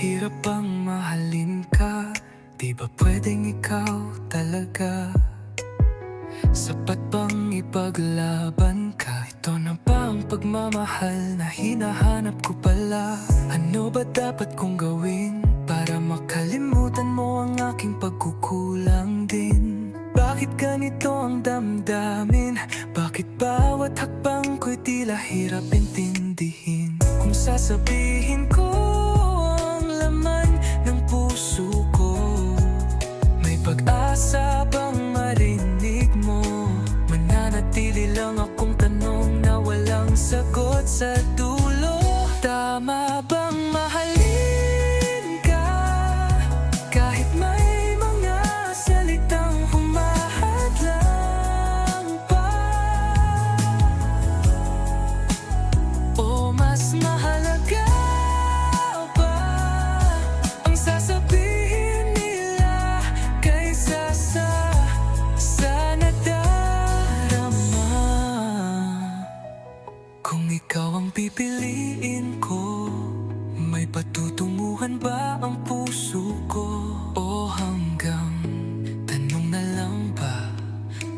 Mahirap bang mahalin ka? Di ba pwedeng ikaw talaga? Sapat bang ipaglaban ka? Ito na ba ang pagmamahal na hinahanap ko pala? Ano ba dapat kong gawin para makalimutan mo ang aking pagkukulang din? Bakit ganito ang damdamin? Bakit bawat hakbang ko'y tila hirap intindihin? Kung sasabihin ko ang laman ng puso ko, may pag-asa bang marinig mo? Mananatili lang akong tanong na walang sagot sa dulo. Tama bang mahalin ka kahit may mga salitang humahadlang pa? O mas mahalaga pa ang sasabihin nila kaysa sa nadarama? Kung ikaw ang pipiliin ko, may patutunguhan ba ang puso ko? O hanggang tanong na lang ba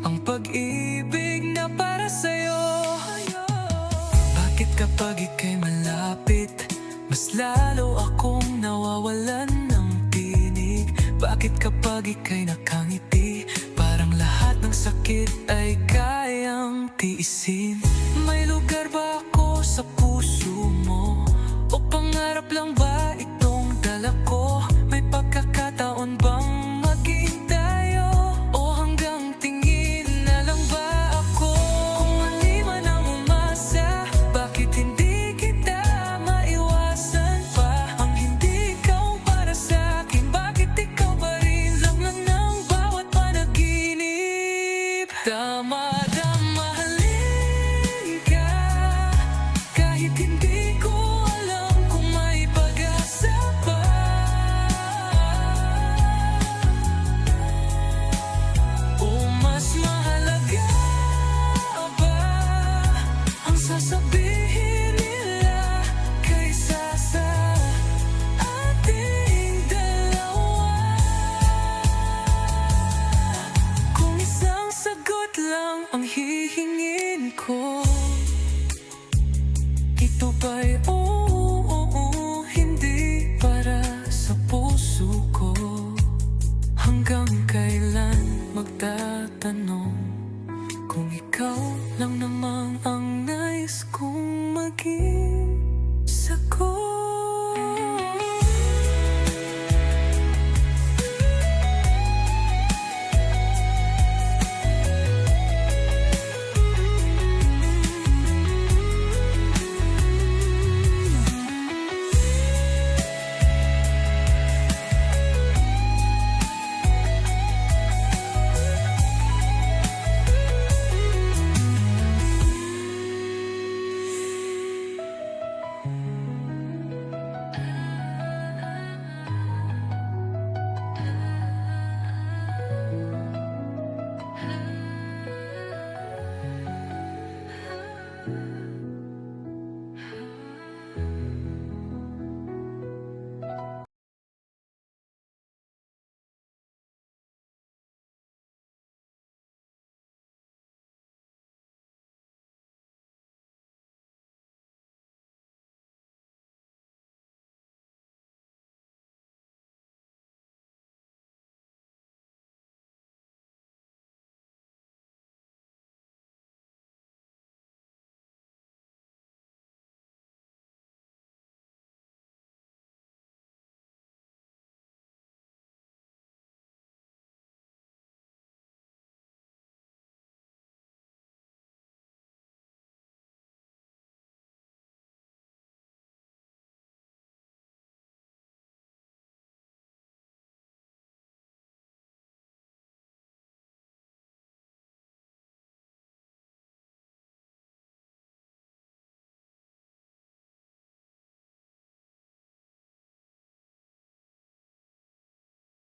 ang pag-ibig na para sa'yo? Bakit kapag ika'y malapit, mas lalo akong nawawalan ng tinig? Bakit kapag ika'y nakangiti, parang lahat ng sakit ay kayang tiisin?